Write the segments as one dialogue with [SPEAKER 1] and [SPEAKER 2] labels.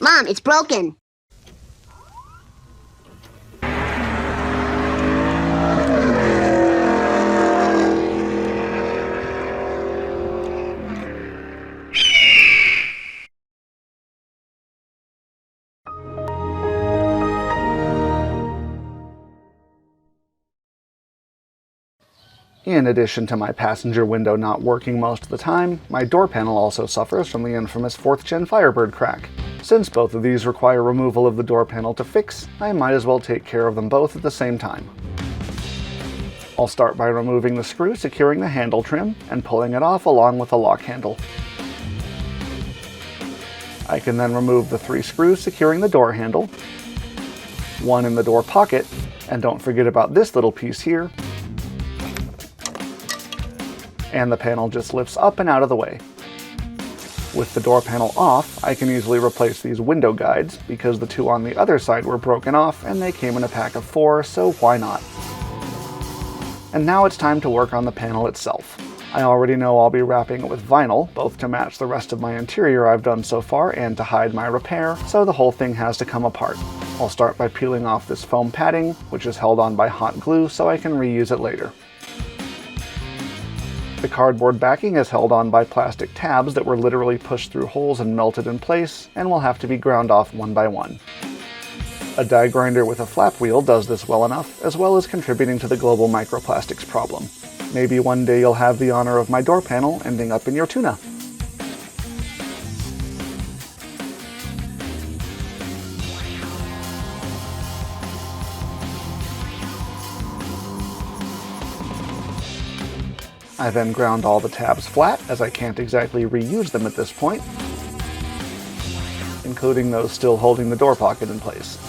[SPEAKER 1] Mom, it's broken.
[SPEAKER 2] In addition to my passenger window not working most of the time, my door panel also suffers from the infamous 4th Gen Firebird crack. Since both of these require removal of the door panel to fix, I might as well take care of them both at the same time. I'll start by removing the screw securing the handle trim and pulling it off along with the lock handle. I can then remove the 3 screws securing the door handle, one in the door pocket, and don't forget about this little piece here, and the panel just lifts up and out of the way. With the door panel off, I can easily replace these window guides because the 2 on the other side were broken off and they came in a pack of 4, so why not? And now it's time to work on the panel itself. I already know I'll be wrapping it with vinyl, both to match the rest of my interior I've done so far and to hide my repair, so the whole thing has to come apart. I'll start by peeling off this foam padding, which is held on by hot glue so I can reuse it later. The cardboard backing is held on by plastic tabs that were literally pushed through holes and melted in place, and will have to be ground off one by one. A die grinder with a flap wheel does this well enough, as well as contributing to the global microplastics problem. Maybe one day you'll have the honor of my door panel ending up in your tuna. I then ground all the tabs flat, as I can't exactly reuse them at this point, including those still holding the door pocket in place.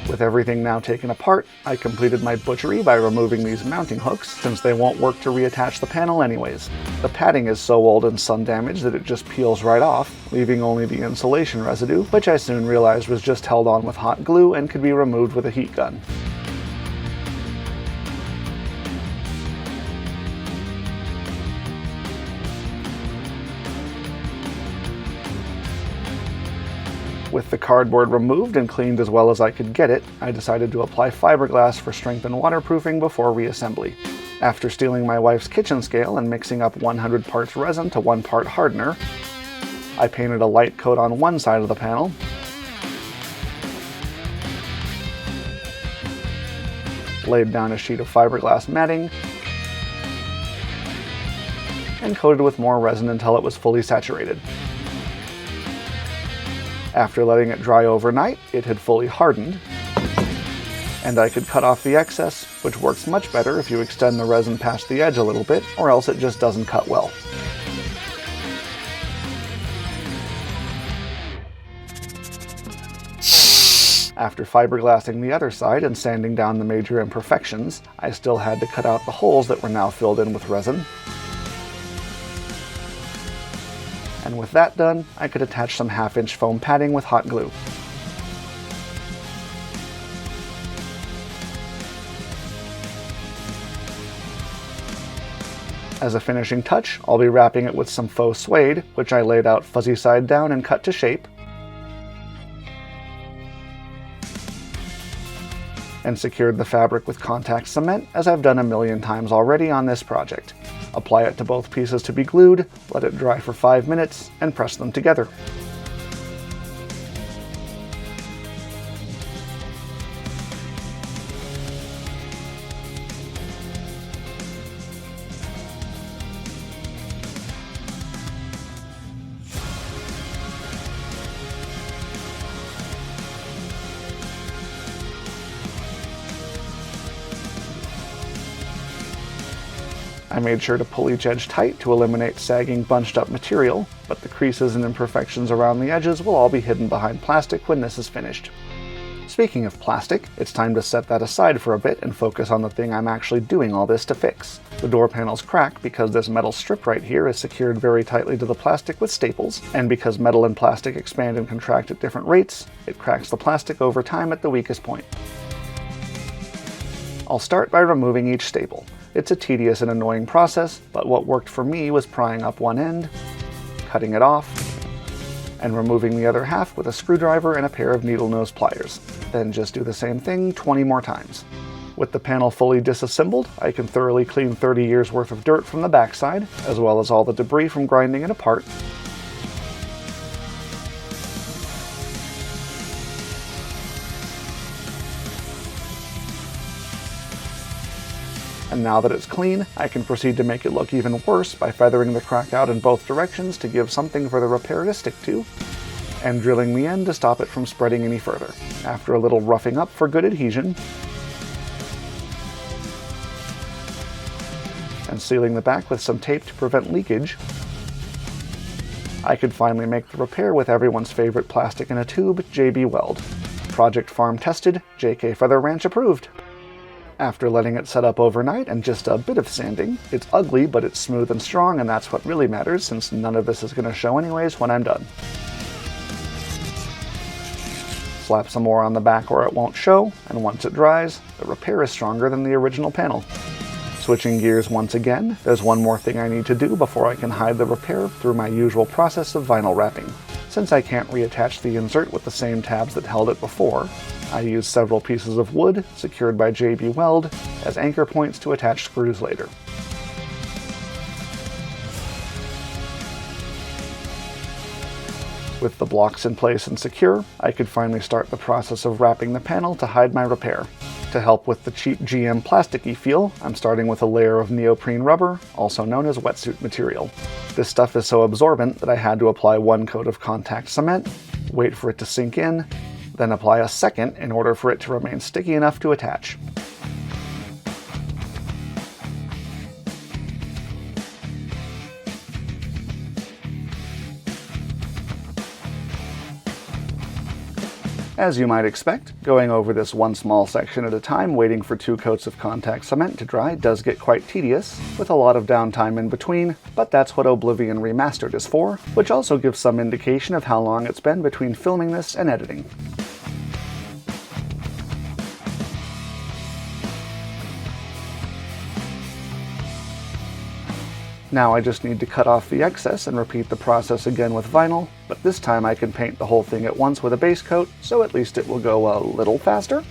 [SPEAKER 2] With everything now taken apart, I completed my butchery by removing these mounting hooks, since they won't work to reattach the panel anyways. The padding is so old and sun damaged that it just peels right off, leaving only the insulation residue, which I soon realized was just held on with hot glue and could be removed with a heat gun. With the cardboard removed and cleaned as well as I could get it, I decided to apply fiberglass for strength and waterproofing before reassembly. After stealing my wife's kitchen scale and mixing up 100 parts resin to 1 part hardener, I painted a light coat on one side of the panel, laid down a sheet of fiberglass matting, and coated with more resin until it was fully saturated. After letting it dry overnight, it had fully hardened, and I could cut off the excess, which works much better if you extend the resin past the edge a little bit, or else it just doesn't cut well. After fiberglassing the other side and sanding down the major imperfections, I still had to cut out the holes that were now filled in with resin. And with that done, I could attach some 1/2-inch foam padding with hot glue. As a finishing touch, I'll be wrapping it with some faux suede, which I laid out fuzzy side down and cut to shape, and secured the fabric with contact cement, as I've done a million times already on this project. Apply it to both pieces to be glued, let it dry for 5 minutes, and press them together. I made sure to pull each edge tight to eliminate sagging, bunched up material, but the creases and imperfections around the edges will all be hidden behind plastic when this is finished. Speaking of plastic, it's time to set that aside for a bit and focus on the thing I'm actually doing all this to fix. The door panels crack because this metal strip right here is secured very tightly to the plastic with staples, and because metal and plastic expand and contract at different rates, it cracks the plastic over time at the weakest point. I'll start by removing each staple. It's a tedious and annoying process, but what worked for me was prying up one end, cutting it off, and removing the other half with a screwdriver and a pair of needle nose pliers. Then just do the same thing 20 more times. With the panel fully disassembled, I can thoroughly clean 30 years worth of dirt from the backside, as well as all the debris from grinding it apart. And now that it's clean, I can proceed to make it look even worse by feathering the crack out in both directions to give something for the repair to stick to, and drilling the end to stop it from spreading any further. After a little roughing up for good adhesion, and sealing the back with some tape to prevent leakage, I could finally make the repair with everyone's favorite plastic in a tube, JB Weld. Project Farm tested, JK Feather Ranch approved. After letting it set up overnight and just a bit of sanding, it's ugly but it's smooth and strong, and that's what really matters since none of this is going to show anyways when I'm done. Slap some more on the back or it won't show, and once it dries, the repair is stronger than the original panel. Switching gears once again, there's one more thing I need to do before I can hide the repair through my usual process of vinyl wrapping. Since I can't reattach the insert with the same tabs that held it before, I use several pieces of wood, secured by JB Weld, as anchor points to attach screws later. With the blocks in place and secure, I could finally start the process of wrapping the panel to hide my repair. To help with the cheap GM plasticky feel, I'm starting with a layer of neoprene rubber, also known as wetsuit material. This stuff is so absorbent that I had to apply one coat of contact cement, wait for it to sink in, then apply a second in order for it to remain sticky enough to attach. As you might expect, going over this one small section at a time waiting for 2 coats of contact cement to dry does get quite tedious, with a lot of downtime in between, but that's what Oblivion Remastered is for, which also gives some indication of how long it's been between filming this and editing. Now I just need to cut off the excess and repeat the process again with vinyl, but this time I can paint the whole thing at once with a base coat, so at least it will go a little faster.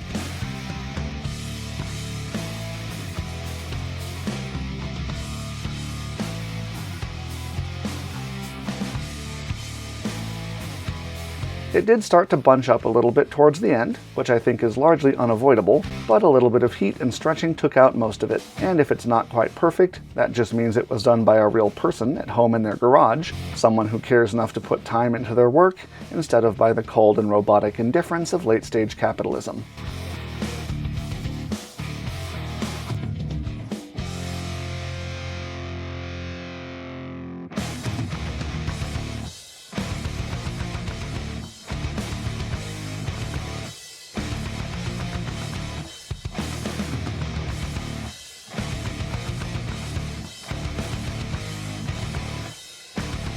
[SPEAKER 2] It did start to bunch up a little bit towards the end, which I think is largely unavoidable, but a little bit of heat and stretching took out most of it. And if it's not quite perfect, that just means it was done by a real person at home in their garage, someone who cares enough to put time into their work, instead of by the cold and robotic indifference of late-stage capitalism.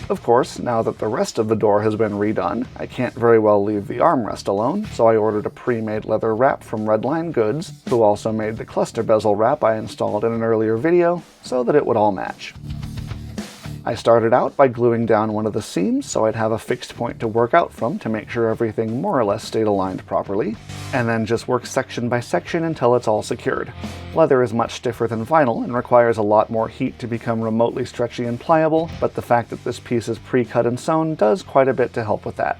[SPEAKER 2] Of course, now that the rest of the door has been redone, I can't very well leave the armrest alone, so I ordered a pre-made leather wrap from Redline Goods, who also made the cluster bezel wrap I installed in an earlier video, so that it would all match. I started out by gluing down one of the seams so I'd have a fixed point to work out from to make sure everything more or less stayed aligned properly, and then just work section by section until it's all secured. Leather is much stiffer than vinyl and requires a lot more heat to become remotely stretchy and pliable, but the fact that this piece is pre-cut and sewn does quite a bit to help with that.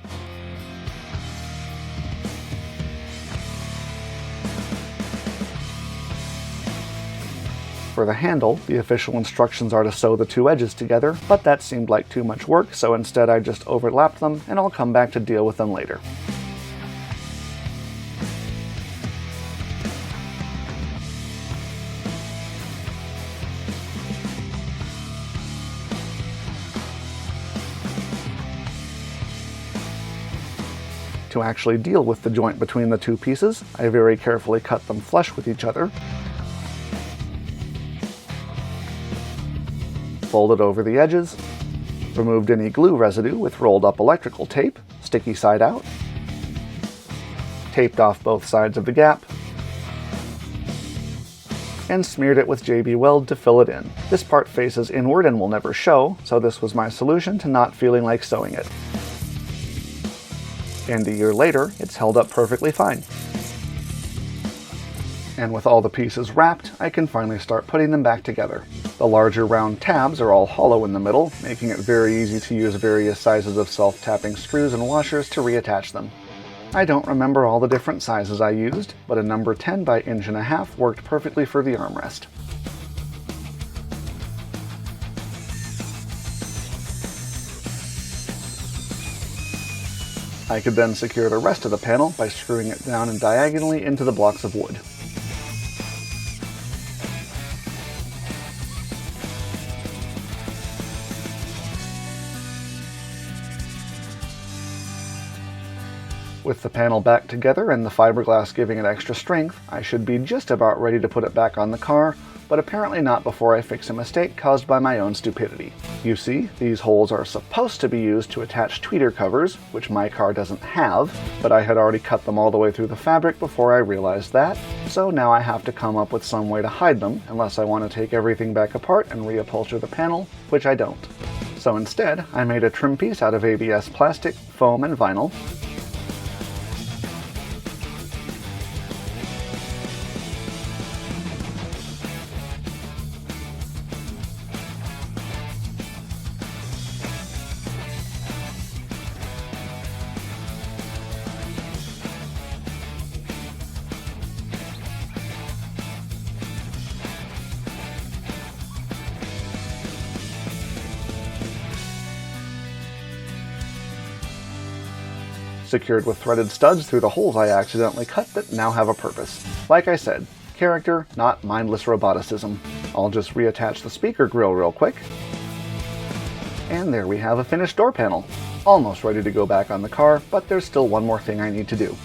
[SPEAKER 2] For the handle, the official instructions are to sew the 2 edges together, but that seemed like too much work, so instead I just overlapped them, and I'll come back to deal with them later. To actually deal with the joint between the two pieces, I very carefully cut them flush with each other, folded over the edges, removed any glue residue with rolled up electrical tape, sticky side out, taped off both sides of the gap, and smeared it with JB Weld to fill it in. This part faces inward and will never show, so this was my solution to not feeling like sewing it. And a year later, it's held up perfectly fine. And with all the pieces wrapped, I can finally start putting them back together. The larger round tabs are all hollow in the middle, making it very easy to use various sizes of self-tapping screws and washers to reattach them. I don't remember all the different sizes I used, but a number 10 by 1.5 inch worked perfectly for the armrest. I could then secure the rest of the panel by screwing it down and diagonally into the blocks of wood. With the panel back together and the fiberglass giving it extra strength, I should be just about ready to put it back on the car, but apparently not before I fix a mistake caused by my own stupidity. You see, these holes are supposed to be used to attach tweeter covers, which my car doesn't have, but I had already cut them all the way through the fabric before I realized that, so now I have to come up with some way to hide them unless I want to take everything back apart and reupholster the panel, which I don't. So instead, I made a trim piece out of ABS plastic, foam, and vinyl, secured with threaded studs through the holes I accidentally cut that now have a purpose. Like I said, character, not mindless roboticism. I'll just reattach the speaker grill real quick. And there we have a finished door panel. Almost ready to go back on the car, but there's still one more thing I need to do.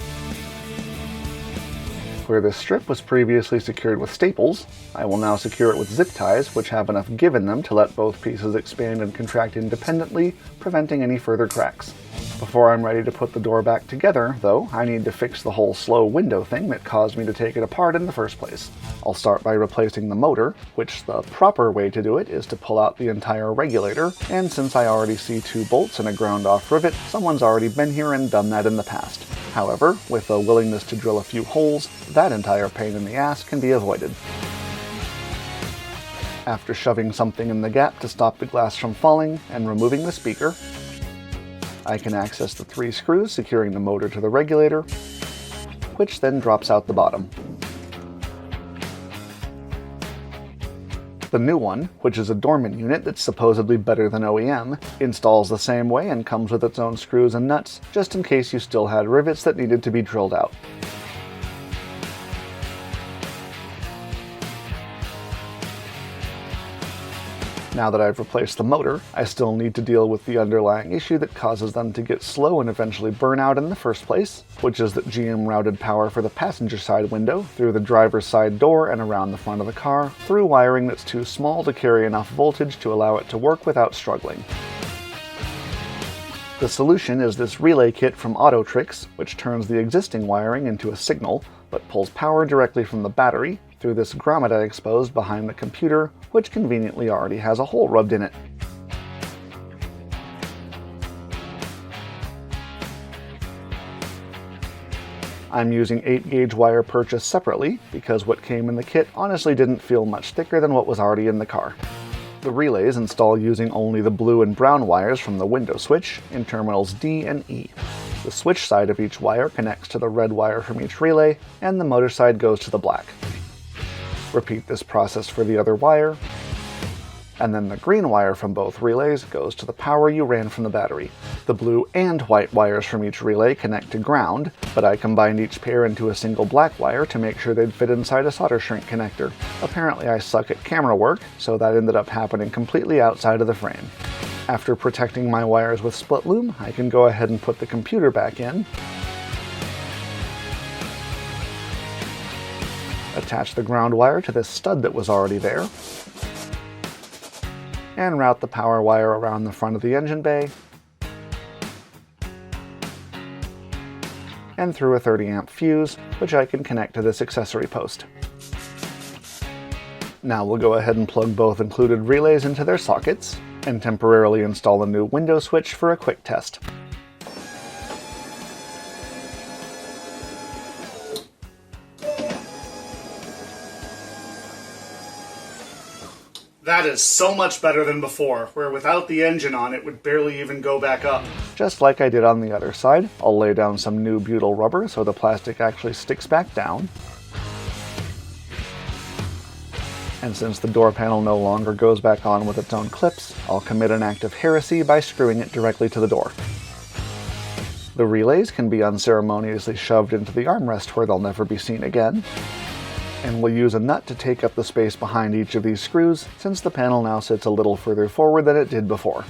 [SPEAKER 2] Where this strip was previously secured with staples, I will now secure it with zip ties, which have enough give in them to let both pieces expand and contract independently, preventing any further cracks. Before I'm ready to put the door back together, though, I need to fix the whole slow window thing that caused me to take it apart in the first place. I'll start by replacing the motor, which the proper way to do it is to pull out the entire regulator, and since I already see 2 bolts and a ground-off rivet, someone's already been here and done that in the past. However, with a willingness to drill a few holes, that entire pain in the ass can be avoided. After shoving something in the gap to stop the glass from falling and removing the speaker, I can access the 3 screws securing the motor to the regulator, which then drops out the bottom. The new one, which is a dormant unit that's supposedly better than OEM, installs the same way and comes with its own screws and nuts, just in case you still had rivets that needed to be drilled out. Now that I've replaced the motor, I still need to deal with the underlying issue that causes them to get slow and eventually burn out in the first place, which is that GM routed power for the passenger side window through the driver's side door and around the front of the car through wiring that's too small to carry enough voltage to allow it to work without struggling. The solution is this relay kit from Autotrix, which turns the existing wiring into a signal, but pulls power directly from the battery through this grommet I exposed behind the computer, which conveniently already has a hole rubbed in it. I'm using 8-gauge wire purchased separately, because what came in the kit honestly didn't feel much thicker than what was already in the car. The relays install using only the blue and brown wires from the window switch in terminals D and E. The switch side of each wire connects to the red wire from each relay, and the motor side goes to the black. Repeat this process for the other wire, and then the green wire from both relays goes to the power you ran from the battery. The blue and white wires from each relay connect to ground, but I combined each pair into a single black wire to make sure they'd fit inside a solder shrink connector. Apparently I suck at camera work, so that ended up happening completely outside of the frame. After protecting my wires with split loom, I can go ahead and put the computer back in, attach the ground wire to this stud that was already there, and route the power wire around the front of the engine bay, and through a 30-amp fuse, which I can connect to this accessory post. Now we'll go ahead and plug both included relays into their sockets, and temporarily install a new window switch for a quick test.
[SPEAKER 3] That is so much better than before, where without the engine on it would barely even go back up.
[SPEAKER 2] Just like I did on the other side, I'll lay down some new butyl rubber so the plastic actually sticks back down. And since the door panel no longer goes back on with its own clips, I'll commit an act of heresy by screwing it directly to the door. The relays can be unceremoniously shoved into the armrest where they'll never be seen again. And we'll use a nut to take up the space behind each of these screws, since the panel now sits a little further forward than it did before.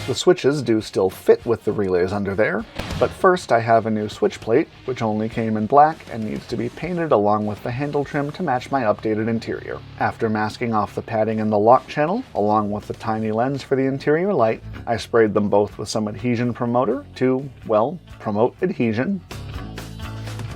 [SPEAKER 2] The switches do still fit with the relays under there, but first I have a new switch plate, which only came in black and needs to be painted along with the handle trim to match my updated interior. After masking off the padding in the lock channel, along with the tiny lens for the interior light, I sprayed them both with some adhesion promoter to, well, promote adhesion,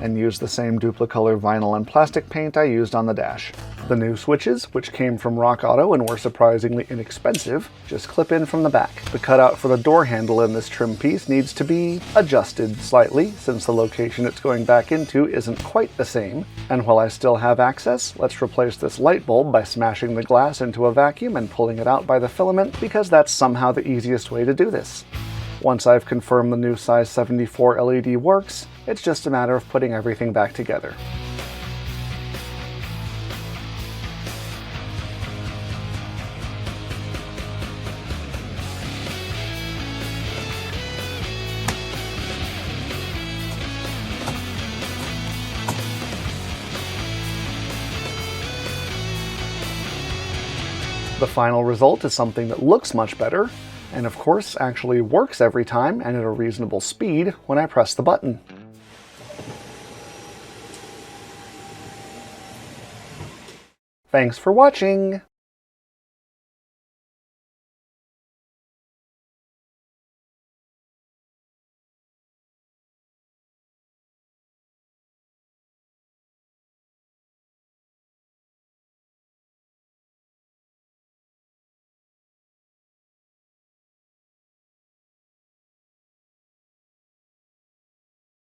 [SPEAKER 2] and used the same Duplicolor vinyl and plastic paint I used on the dash. The new switches, which came from Rock Auto and were surprisingly inexpensive, just clip in from the back. The cutout for the door handle in this trim piece needs to be adjusted slightly, since the location it's going back into isn't quite the same. And while I still have access, let's replace this light bulb by smashing the glass into a vacuum and pulling it out by the filament, because that's somehow the easiest way to do this. Once I've confirmed the new size 74 LED works, it's just a matter of putting everything back together. The final result is something that looks much better, and of course actually works every time and at a reasonable speed when I press the button. Thanks for watching!